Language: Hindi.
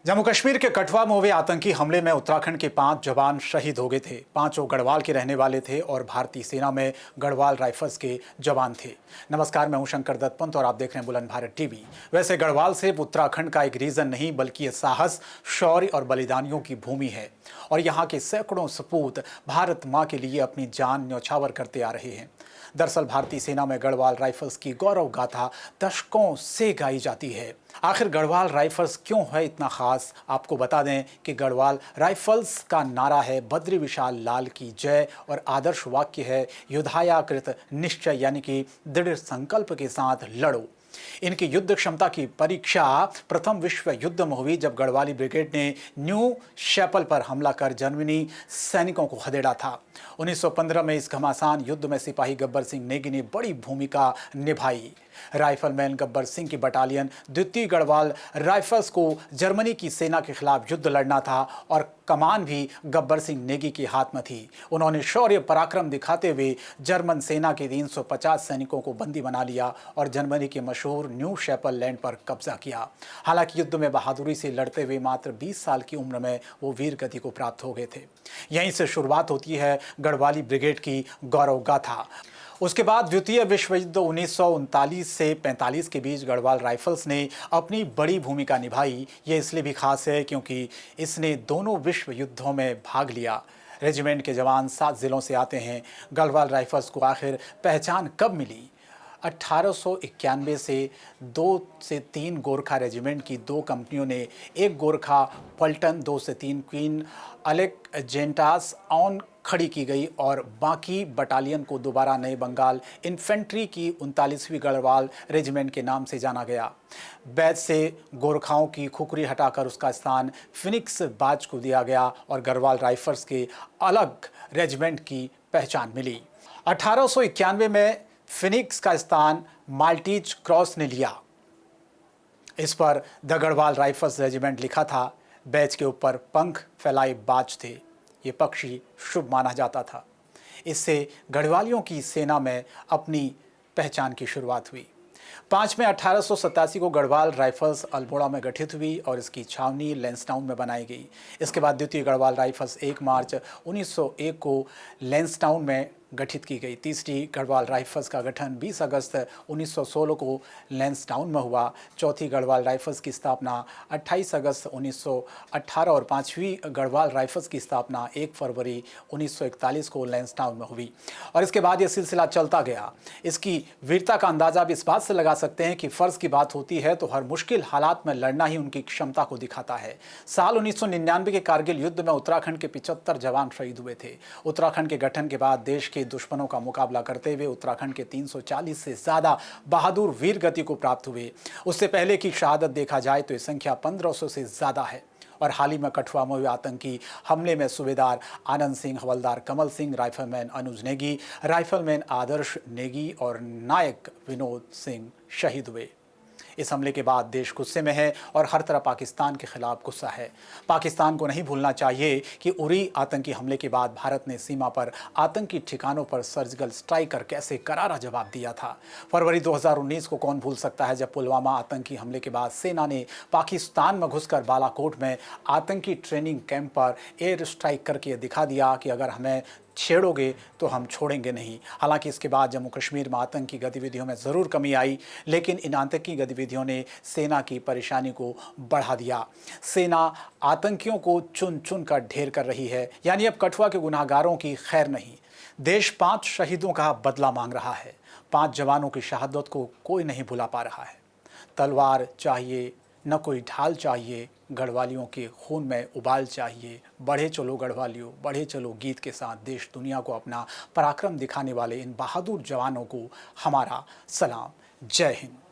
जम्मू कश्मीर के कठुआ में हुए आतंकी हमले में उत्तराखंड के 5 जवान शहीद हो गए थे। पांचों गढ़वाल के रहने वाले थे और भारतीय सेना में गढ़वाल राइफल्स के जवान थे। नमस्कार, मैं हूं शंकर दत्त पंत और आप देख रहे हैं बुलंद भारत टीवी। वैसे गढ़वाल सिर्फ उत्तराखंड का एक रीजन नहीं, बल्कि ये साहस, शौर्य और बलिदानियों की भूमि है और यहाँ के सैकड़ों सपूत भारत माँ के लिए अपनी जान न्यौछावर करते आ रहे हैं। दरअसल भारतीय सेना में गढ़वाल राइफल्स की गौरव गाथा दशकों से गाई जाती है। आखिर गढ़वाल राइफल्स क्यों है इतना खास, आपको बता दें कि गढ़वाल राइफल्स का नारा है बद्री विशाल लाल की जय और आदर्श वाक्य है युद्धाया कृत निश्चय, यानी कि दृढ़ संकल्प के साथ लड़ो। इनकी युद्ध क्षमता की परीक्षा प्रथम विश्व युद्ध में हुई, जब गढ़वाली ब्रिगेड ने न्यू शैपल पर हमला कर जर्मनी सैनिकों को खदेड़ा था। 1915 में इस घमासान युद्ध में सिपाही गब्बर सिंह नेगी ने बड़ी भूमिका निभाई। राइफलमैन गब्बर सिंह की बटालियन द्वितीय गढ़वाल राइफल्स को जर्मनी की सेना के खिलाफ युद्ध लड़ना था और कमान भी गब्बर सिंह नेगी के हाथ में थी। उन्होंने शौर्य पराक्रम दिखाते हुए जर्मन सेना के 350 सैनिकों को बंदी बना लिया और जर्मनी के मशहूर न्यू शैपल लैंड पर कब्जा किया। हालांकि युद्ध में बहादुरी से लड़ते हुए मात्र 20 साल की उम्र में वो वीर गति को प्राप्त हो गए थे। यहीं से शुरुआत होती है गढ़वाली ब्रिगेड की गौरव गाथा। उसके बाद द्वितीय विश्व युद्ध 1939 से 45 के बीच गढ़वाल राइफल्स ने अपनी बड़ी भूमिका निभाई। ये इसलिए भी खास है क्योंकि इसने दोनों विश्व युद्धों में भाग लिया। रेजिमेंट के जवान 7 जिलों से आते हैं। गढ़वाल राइफल्स को आखिर पहचान कब मिली? 1891 से 2 से 3 गोरखा रेजिमेंट की 2 कंपनियों ने एक गोरखा पल्टन, 2 से 3 क्वीन अलेक्जेंटास ऑन खड़ी की गई और बाकी बटालियन को दोबारा नए बंगाल इन्फेंट्री की 39वीं गढ़वाल रेजिमेंट के नाम से जाना गया। बैच से गोरखाओं की खुखरी हटाकर उसका स्थान फिनिक्स बाज को दिया गया और गढ़वाल राइफल्स के अलग रेजिमेंट की पहचान मिली। 1891 में फिनिक्स का स्थान माल्टीज क्रॉस ने लिया। इस पर द गढ़वाल राइफल्स रेजिमेंट लिखा था। बैच के ऊपर पंख फैलाए बाज थे। ये पक्षी शुभ माना जाता था। इससे गढ़वालियों की सेना में अपनी पहचान की शुरुआत हुई। 5 मई 1887 को गढ़वाल राइफल्स अल्मोड़ा में गठित हुई और इसकी छावनी लैंसडाउन में बनाई गई। इसके बाद द्वितीय गढ़वाल राइफल्स 1 मार्च 1901 को लैंसडाउन में गठित की गई। तीसरी गढ़वाल राइफल्स का गठन 20 अगस्त 1916 को लैंसडाउन में हुआ। चौथी गढ़वाल राइफल्स की स्थापना 28 अगस्त 1918 और 5वीं गढ़वाल राइफल्स की स्थापना 1 फरवरी 1941 को लैंसडाउन में हुई और इसके बाद यह सिलसिला चलता गया। इसकी वीरता का अंदाजा आप इस बात से लगा सकते हैं कि फ़र्ज की बात होती है तो हर मुश्किल हालात में लड़ना ही उनकी क्षमता को दिखाता है। साल 1999 के कारगिल युद्ध में उत्तराखंड के 75 जवान शहीद हुए थे। उत्तराखंड के गठन के बाद देश के दुश्मनों का मुकाबला करते हुए उत्तराखंड के 340 से ज्यादा बहादुर वीर गति को प्राप्त हुए। उससे पहले की शहादत देखा जाए तो ये संख्या 1500 से ज्यादा है। और हाल ही में कठुआ में हुए आतंकी हमले में सूबेदार आनंद सिंह, हवलदार कमल सिंह, राइफलमैन अनुज नेगी, राइफलमैन आदर्श नेगी और नायक विनोद सिंह शहीद हुए। इस हमले के बाद देश गुस्से में है और हर तरह पाकिस्तान के खिलाफ गुस्सा है। पाकिस्तान को नहीं भूलना चाहिए कि उरी आतंकी हमले के बाद भारत ने सीमा पर आतंकी ठिकानों पर सर्जिकल स्ट्राइक कर कैसे करारा जवाब दिया था। फरवरी 2019 को कौन भूल सकता है, जब पुलवामा आतंकी हमले के बाद सेना ने पाकिस्तान में घुसकर बालाकोट में आतंकी ट्रेनिंग कैंप पर एयर स्ट्राइक करके दिखा दिया कि अगर हमें छेड़ोगे तो हम छोड़ेंगे नहीं। हालांकि इसके बाद जम्मू कश्मीर में आतंकी गतिविधियों में ज़रूर कमी आई, लेकिन इन आतंकी गतिविधियों ने सेना की परेशानी को बढ़ा दिया। सेना आतंकियों को चुन चुन कर ढेर कर रही है। यानी अब कठुआ के गुनाहगारों की खैर नहीं। देश 5 शहीदों का बदला मांग रहा है। 5 जवानों की शहादत को कोई नहीं भुला पा रहा है। तलवार चाहिए न कोई ढाल चाहिए, गढ़वालियों के खून में उबाल चाहिए। बढ़े चलो गढ़वालियों, बढ़े चलो गीत के साथ देश दुनिया को अपना पराक्रम दिखाने वाले इन बहादुर जवानों को हमारा सलाम। जय हिंद।